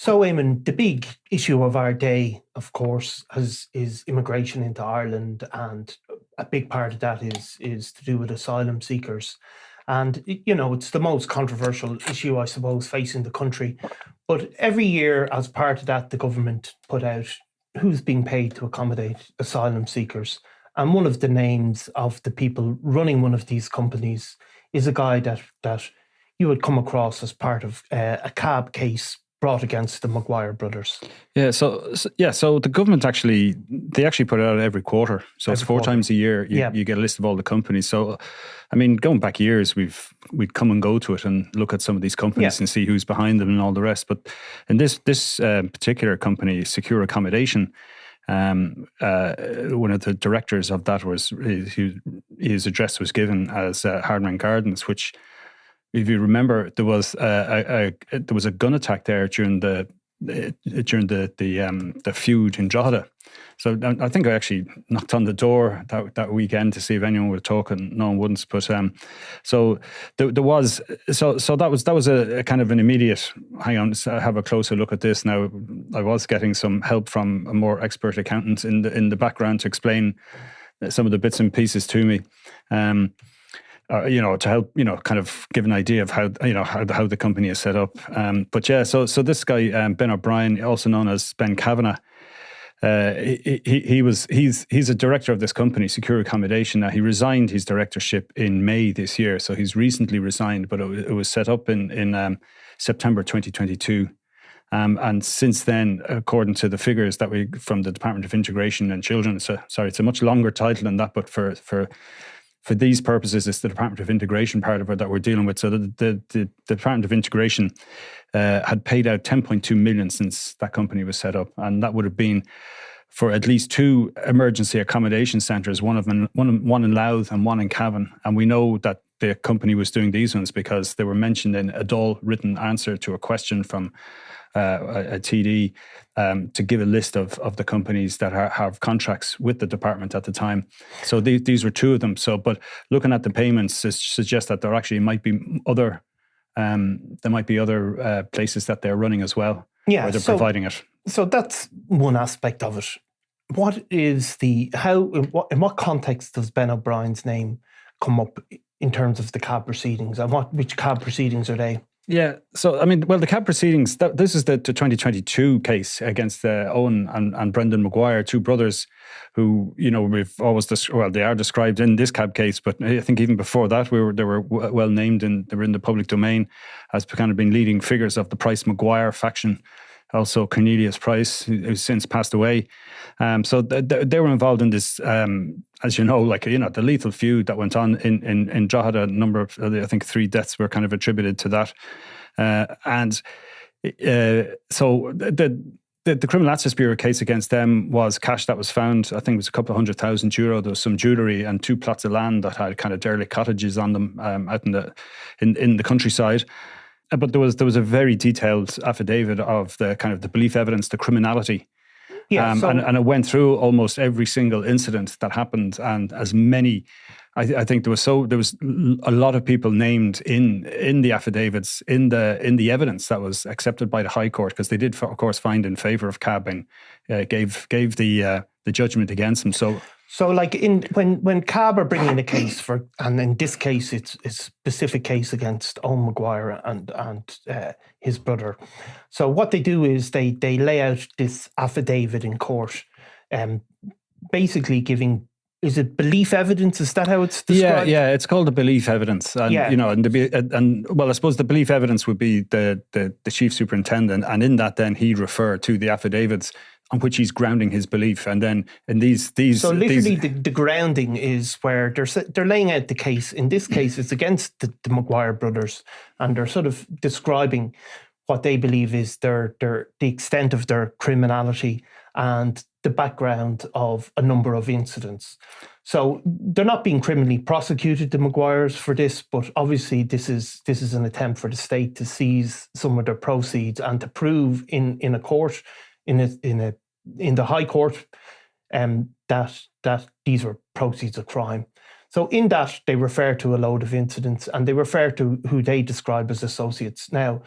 So, Eamon, the big issue of our day, of course, is immigration into Ireland, and a big part of that is to do with asylum seekers. And, it's the most controversial issue, I suppose, facing the country. But every year, as part of that, the government put out who's being paid to accommodate asylum seekers. And one of the names of the people running one of these companies is a guy that you would come across as part of a cab case brought against the Maguire brothers. Yeah, so the government actually put it out every quarter. So it's four times a year you get a list of all the companies. So, I mean, going back years, we'd come and go to it and look at some of these companies and see who's behind them and all the rest. But in this particular company, Secure Accommodation, one of the directors of that his address was given as Hardman Gardens, which, if you remember, there was a gun attack there during the feud in Drogheda. So I think I actually knocked on the door that weekend to see if anyone would talk, and no one wouldn't. But so that was a kind of an immediate. Hang on, I have a closer look at this now. I was getting some help from a more expert accountant in the background to explain some of the bits and pieces to me. To help, kind of give an idea of how the company is set up. So this guy, Ben O'Brien, also known as Ben Kavanagh, he's a director of this company, Secure Accommodation. Now, he resigned his directorship in May this year, so he's recently resigned, but it was set up in September 2022. And since then, according to the figures from the Department of Integration and Children, it's a much longer title than that, but for these purposes, it's the Department of Integration part of it that we're dealing with. So the Department of Integration had paid out 10.2 million since that company was set up, and that would have been for at least 2 emergency accommodation centres, one in Louth and one in Cavan. And we know that the company was doing these ones because they were mentioned in a Dáil written answer to a question from a TD to give a list of the companies that have contracts with the department at the time. So these were 2 of them. So, but looking at the payments suggests that there actually might be other places that they're running as well, where they're providing it. So that's one aspect of it. What is in what context does Ben O'Brien's name come up in terms of the CAB proceedings, and which CAB proceedings are they? Yeah, so I mean, well, the CAB proceedings, this is the 2022 case against Owen and Brendan Maguire, 2 brothers who, we've always, they are described in this CAB case, but I think even before that, they were well named and they were in the public domain as kind of being leading figures of the Price Maguire faction. Also Cornelius Price, who's since passed away. So they were involved in this, as the lethal feud that went on in Drogheda. A number of, I think 3 deaths were kind of attributed to that. So the Criminal Access Bureau case against them was cash that was found. I think it was a couple of €100,000. There was some jewellery and 2 plots of land that had kind of derelict cottages on them out in the countryside. But there was a very detailed affidavit of the kind of the belief evidence, the criminality. And it went through almost every single incident that happened, and as many, I think there was a lot of people named in the affidavits, in the evidence that was accepted by the High Court, because they did, of course, find in favour of CAB and gave the judgment against them. So like when CAB are bringing a case and in this case it's a specific case against Owen Maguire and his brother. So what they do is they lay out this affidavit in court, basically giving, is it belief evidence? Is that how it's described? Yeah, it's called the belief evidence. And, I suppose the belief evidence would be the chief superintendent, and in that then he'd refer to the affidavits on which he's grounding his belief. And then in these so literally the grounding is where they're laying out the case. In this case, it's against the Maguire brothers, and they're sort of describing what they believe is the extent of their criminality and the background of a number of incidents. So they're not being criminally prosecuted, the Maguires, for this, but obviously this is an attempt for the state to seize some of their proceeds and to prove in a court, in the High Court, that these were proceeds of crime. So in that, they refer to a load of incidents, and they refer to who they describe as associates. Now,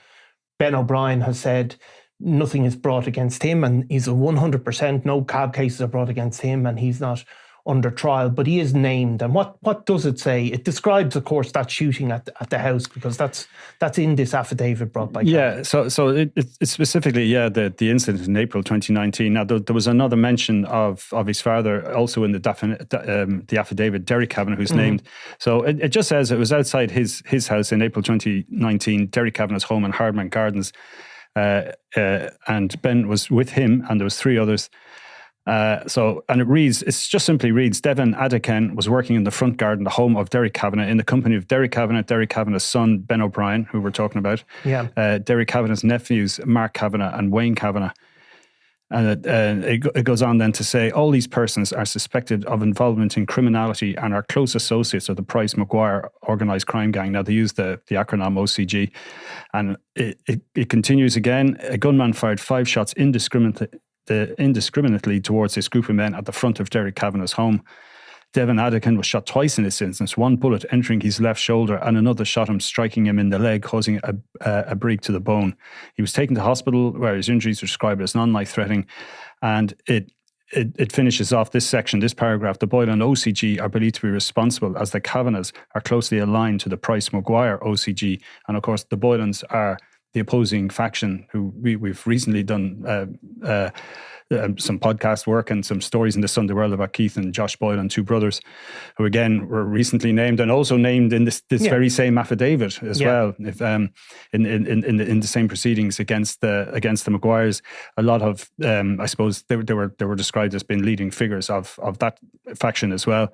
Ben O'Brien has said nothing is brought against him, and he's a 100%, no cab cases are brought against him, and he's not under trial, but he is named. And what does it say? It describes, of course, that shooting at the house, because that's in this affidavit brought by Yeah, so it's specifically, the incident in April 2019. Now, there was another mention of his father also in the affidavit, Derek Kavanagh, who's named. So it just says it was outside his house in April 2019, Derek Kavanagh's home in Hardman Gardens, and Ben was with him, and there was 3 others. It just simply reads, Devin Adeken was working in the front garden, the home of Derek Kavanagh, in the company of Derek Kavanagh's son, Ben O'Brien, who we're talking about, Derek Kavanagh's nephews, Mark Kavanagh and Wayne Kavanagh. And it goes on then to say, all these persons are suspected of involvement in criminality and are close associates of the Price Maguire organised crime gang. Now, they use the acronym OCG. And it continues again. A gunman fired 5 shots indiscriminately towards this group of men at the front of Derek Kavanagh's home. Devin Adekin was shot twice in this instance, one bullet entering his left shoulder and another shot him, striking him in the leg, causing a break to the bone. He was taken to hospital where his injuries were described as non-life-threatening. And it finishes off this section, this paragraph. The Boylan OCG are believed to be responsible, as the Kavanaghs are closely aligned to the Price Maguire OCG. And of course, the Boylans are the opposing faction, who we've recently done some podcast work and some stories in the Sunday World about Keith and Josh Boylan, 2 brothers, who again were recently named, and also named in this very same affidavit as well. If in the same proceedings against the Maguires, a lot of I suppose they were described as being leading figures of that faction as well.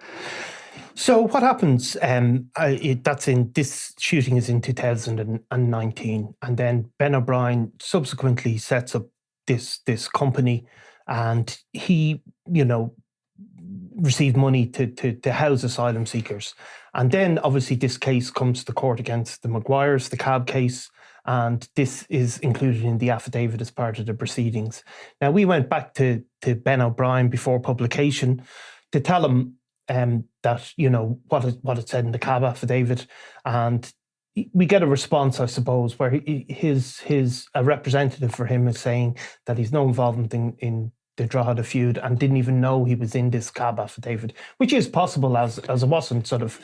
So what happens? This shooting is in 2019, and then Ben O'Brien subsequently sets up this company, and he, received money to house asylum seekers, and then obviously this case comes to court against the Maguires, the cab case, and this is included in the affidavit as part of the proceedings. Now, we went back to Ben O'Brien before publication to tell him that what it said in the cab affidavit, and we get a response, I suppose, where a representative for him is saying that he's no involvement in the Drogheda feud and didn't even know he was in this cab affidavit, which is possible as it wasn't sort of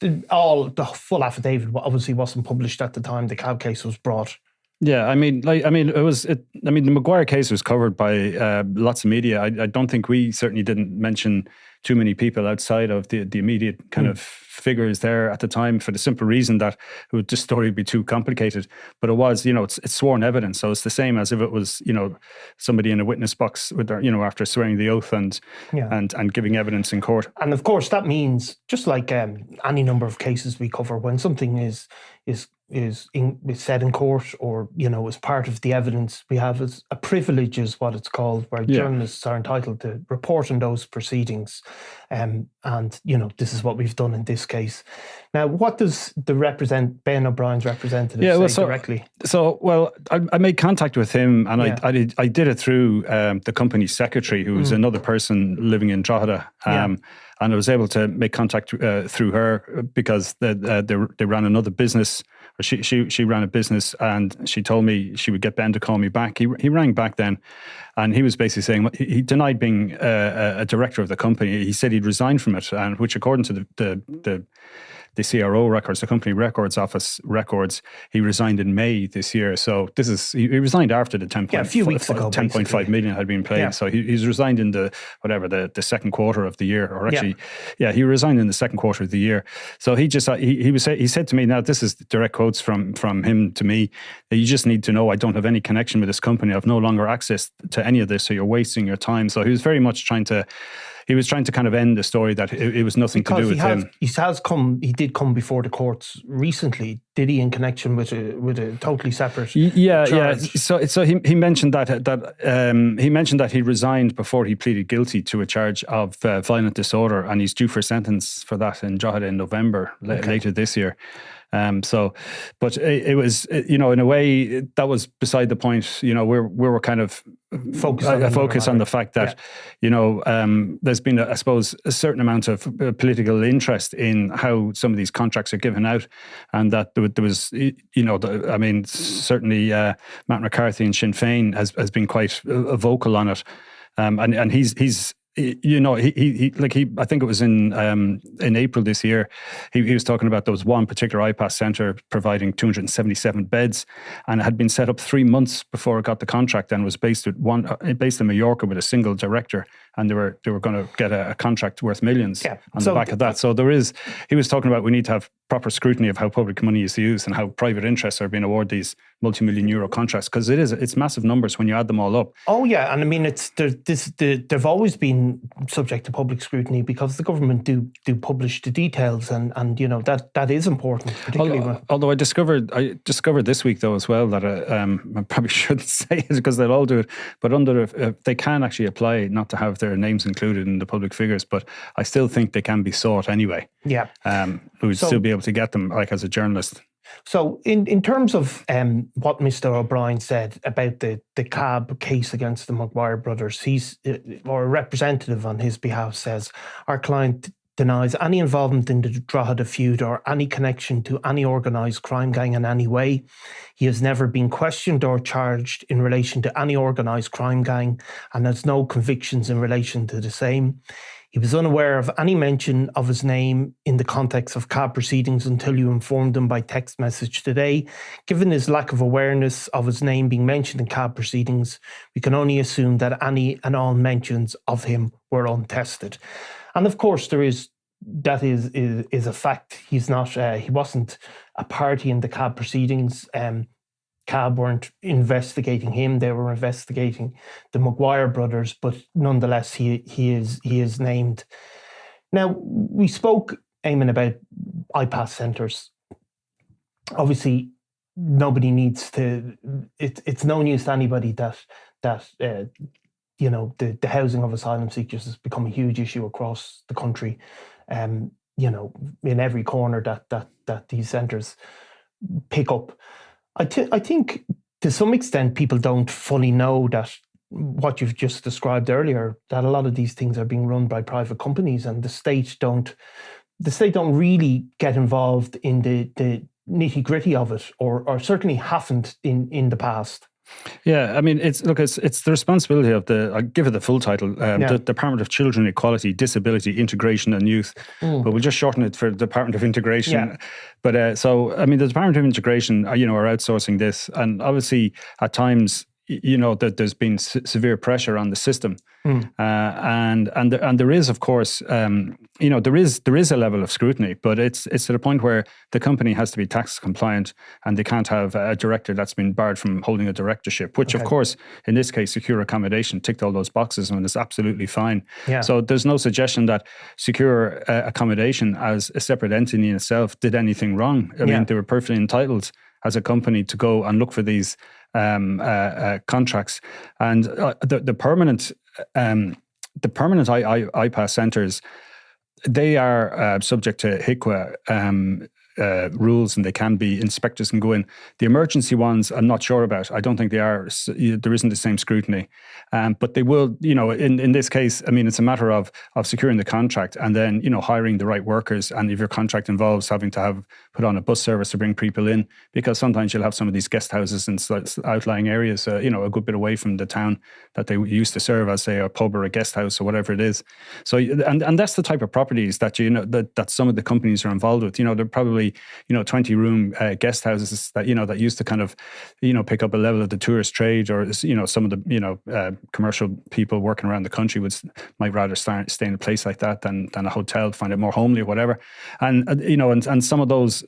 the full affidavit obviously wasn't published at the time the cab case was brought. Yeah, the Maguire case was covered by lots of media. I don't think we certainly didn't mention too many people outside of the immediate kind of figures there at the time, for the simple reason that this story would be too complicated. But it was, it's sworn evidence, so it's the same as if it was, somebody in a witness box with their, after swearing the oath and giving evidence in court. And of course, that means, just like any number of cases we cover, when something is said in court, or as part of the evidence we have, as a privilege is what it's called, where journalists are entitled to report on those proceedings, and this is what we've done in this case. Now, what does Ben O'Brien's representative say directly? So, I made contact with him, and I did it through the company's secretary, who was another person living in Drogheda. And I was able to make contact through her because they ran another business. Or she ran a business, and she told me she would get Ben to call me back. He rang back then, and he was basically saying he denied being a director of the company. He said he'd resigned from it, and which, according to the CRO records, the company records office records, he resigned in May this year. So he resigned after the 10.5 million had been paid. Yeah. So he's resigned in the second quarter of the year, or actually, he resigned in the second quarter of the year. So he said to me, now this is direct quotes from him to me, that you just need to know I don't have any connection with this company. I've no longer access to any of this, so you're wasting your time. So he was very much trying to kind of end the story that it was nothing to do with him. He did come before the courts recently, did he, in connection with a totally separate charge? Yeah. So he mentioned that he resigned before he pleaded guilty to a charge of violent disorder, and he's due for sentence for that in Drogheda in November later this year. But it was, in a way, that was beside the point. We were kind of focus on the fact that, there's been, I suppose, a certain amount of political interest in how some of these contracts are given out, and that there was, certainly Matt McCarthy and Sinn Féin has been quite vocal on it, and he's. I think it was in April this year, he was talking about there was one particular IPAS centre providing 277 beds, and it had been set up 3 months before it got the contract, and was based in Mallorca with a single director, and they were going to get a contract worth millions on the back of that. So he was talking about we need to have proper scrutiny of how public money is used and how private interests are being awarded these multi-million euro contracts, because it's massive numbers when you add them all up. Oh yeah, and I mean they've always been subject to public scrutiny because the government do publish the details, and that is important, particularly. Although I discovered this week though as well that I probably shouldn't say it because they'll all do it, but they can actually apply not to have their names included in the public figures, but I still think they can be sought anyway. Yeah, we would still be able to get them, like as a journalist. So in terms of what Mr. O'Brien said about the CAB case against the Maguire brothers, or a representative on his behalf says, our client denies any involvement in the Drogheda feud or any connection to any organised crime gang in any way. He has never been questioned or charged in relation to any organised crime gang and has no convictions in relation to the same. He was unaware of any mention of his name in the context of CAB proceedings until you informed him by text message today. Given his lack of awareness of his name being mentioned in CAB proceedings, we can only assume that any and all mentions of him were untested. And of course, that is a fact. He's not. He wasn't a party in the CAB proceedings. CAB weren't investigating him; they were investigating the Maguire brothers. But nonetheless, he is named. Now, we spoke, Eamon, about IPAS centres. Obviously, nobody needs to. It's no news to anybody that the housing of asylum seekers has become a huge issue across the country. In every corner that these centres pick up. I think to some extent people don't fully know that what you've just described earlier, that a lot of these things are being run by private companies, and the state don't really get involved in the nitty-gritty of it, or certainly haven't in the past. Yeah, I mean, it's the responsibility of I'll give it the full title, the Department of Children, Equality, Disability, Integration and Youth, but we'll just shorten it for the Department of Integration. Yeah. But so, I mean, the Department of Integration, are outsourcing this, and obviously at times, that there's been severe pressure on the system, and there is, of course, there is a level of scrutiny, but it's to the point where the company has to be tax compliant, and they can't have a director that's been barred from holding a directorship, which of course in this case Secure Accommodation ticked all those boxes and it's absolutely fine. Yeah. So there's no suggestion that Secure Accommodation as a separate entity in itself did anything wrong. I mean, they were perfectly entitled as a company to go and look for these contracts, and the permanent IPAS centres, they are subject to HICWA rules, and they can be, inspectors can go in. The emergency ones, I'm not sure about. I don't think they are. There isn't the same scrutiny, but they will. In this case, I mean, it's a matter of securing the contract and then hiring the right workers. And if your contract involves having to put on a bus service to bring people in, because sometimes you'll have some of these guest houses in outlying areas, a good bit away from the town that they used to serve as, say, a pub or a guest house or whatever it is. So, and that's the type of properties that that some of the companies are involved with. They're probably 20-room guest houses that that used to kind of pick up a level of the tourist trade, or some of the commercial people working around the country might rather stay in a place like that than a hotel to find it more homely or whatever. And and some of those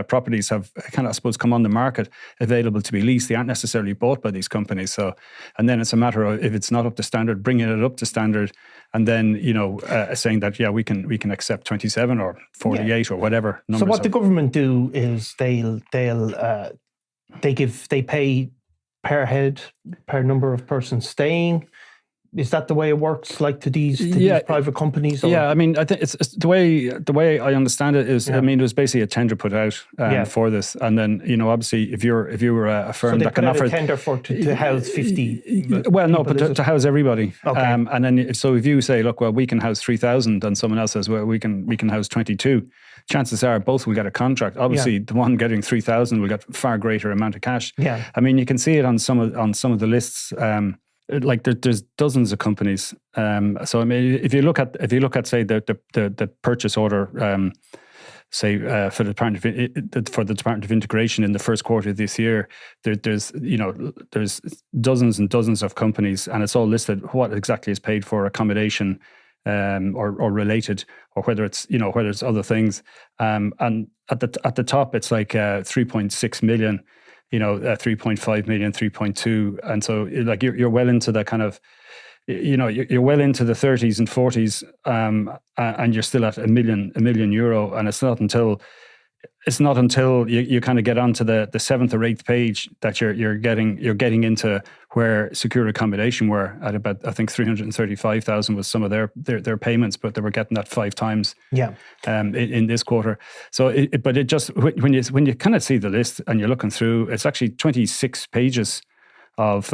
properties have kind of, I suppose, come on the market available to be leased. They aren't necessarily bought by these companies. So, and then it's a matter of, if it's not up to standard, bringing it up to standard, and then saying that we can accept 27 or 48 or whatever numbers. So what the government do is they pay per head, per number of persons staying. Is that the way it works, like to these private companies? Or? Yeah, I mean, I think it's the way I understand it is. I mean, there was basically a tender put out for this, and then obviously, if you were a firm that can offer a tender to house 50. Well, no, but to house everybody. Okay. And then if you say, look, well, we can house 3,000, and someone else says, well, we can house 22. Chances are both will get a contract. Obviously, the one getting 3,000 will get far greater amount of cash. Yeah. I mean, you can see it on some of the lists. Like there's dozens of companies. So I mean, if you look at say the purchase order, for the Department of Integration in the first quarter of this year, there's dozens and dozens of companies, and it's all listed what exactly is paid for accommodation, or related, or whether it's other things. And at the top, it's like 3.6 million. 3.5 million, 3.2. And so like you're well into the kind of, you're well into the 30s and 40s, and you're still at a million euro. And it's not until you kind of get onto the 7th or 8th page that you're getting into where secure accommodation were at about, I think 335,000 was some of their payments, but they were getting that 5 times in this quarter. So but it just, when you kind of see the list and you're looking through, it's actually 26 pages of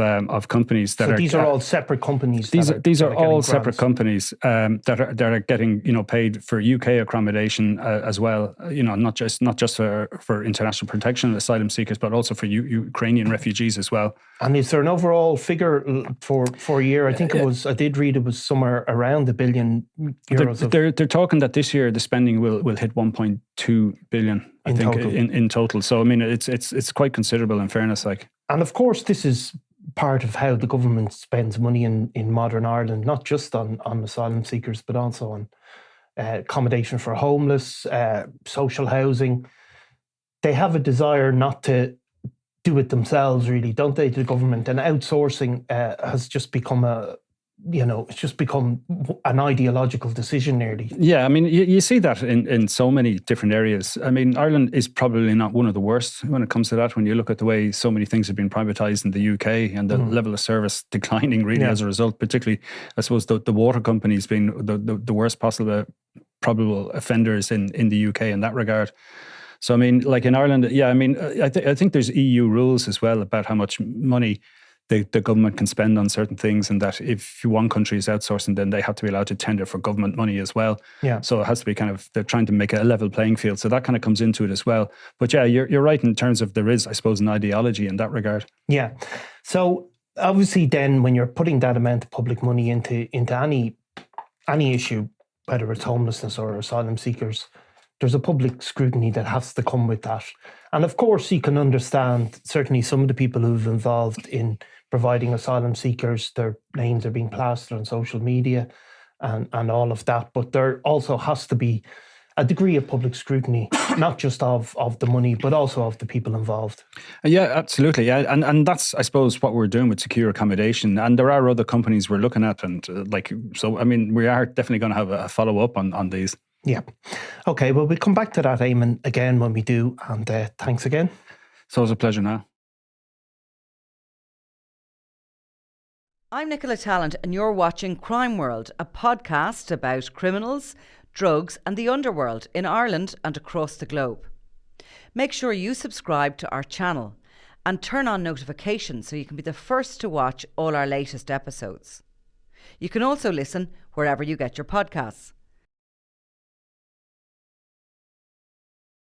companies that these are all separate companies. These are all separate companies that are getting paid for UK accommodation as well. Not just for international protection and asylum seekers, but also for Ukrainian refugees as well. And is there an overall figure for a year? I think I did read it was somewhere around €1 billion. They're talking that this year the spending will hit 1.2 billion. I think in total. So I mean, it's quite considerable in fairness, like. And of course, this is part of how the government spends money in modern Ireland, not just on asylum seekers, but also on accommodation for homeless, social housing. They have a desire not to do it themselves, really, don't they, to the government? And outsourcing has just become it's just become an ideological decision nearly. Yeah, I mean, you see that in so many different areas. I mean, Ireland is probably not one of the worst when it comes to that, when you look at the way so many things have been privatised in the UK and the level of service declining really as a result, particularly, I suppose, the water companies being the worst possible probable offenders in the UK in that regard. So, I mean, like in Ireland, I mean, I think there's EU rules as well about how much money the government can spend on certain things, and that if one country is outsourcing, then they have to be allowed to tender for government money as well. Yeah. So it has to be they're trying to make a level playing field. So that kind of comes into it as well. But yeah, you're right in terms of there is, I suppose, an ideology in that regard. Yeah. So obviously then when you're putting that amount of public money into any issue, whether it's homelessness or asylum seekers, there's a public scrutiny that has to come with that. And of course, you can understand certainly some of the people who've involved in providing asylum seekers, their names are being plastered on social media and all of that. But there also has to be a degree of public scrutiny, not just of the money, but also of the people involved. Yeah, absolutely. Yeah. And that's, I suppose, what we're doing with secure accommodation. And there are other companies we're looking at. And so, I mean, we are definitely going to have a follow-up on these. Yeah. Okay, well, we'll come back to that, Eamon, again when we do. And thanks again. So it's a pleasure now. I'm Nicola Tallant and you're watching Crime World, a podcast about criminals, drugs and the underworld in Ireland and across the globe. Make sure you subscribe to our channel and turn on notifications so you can be the first to watch all our latest episodes. You can also listen wherever you get your podcasts.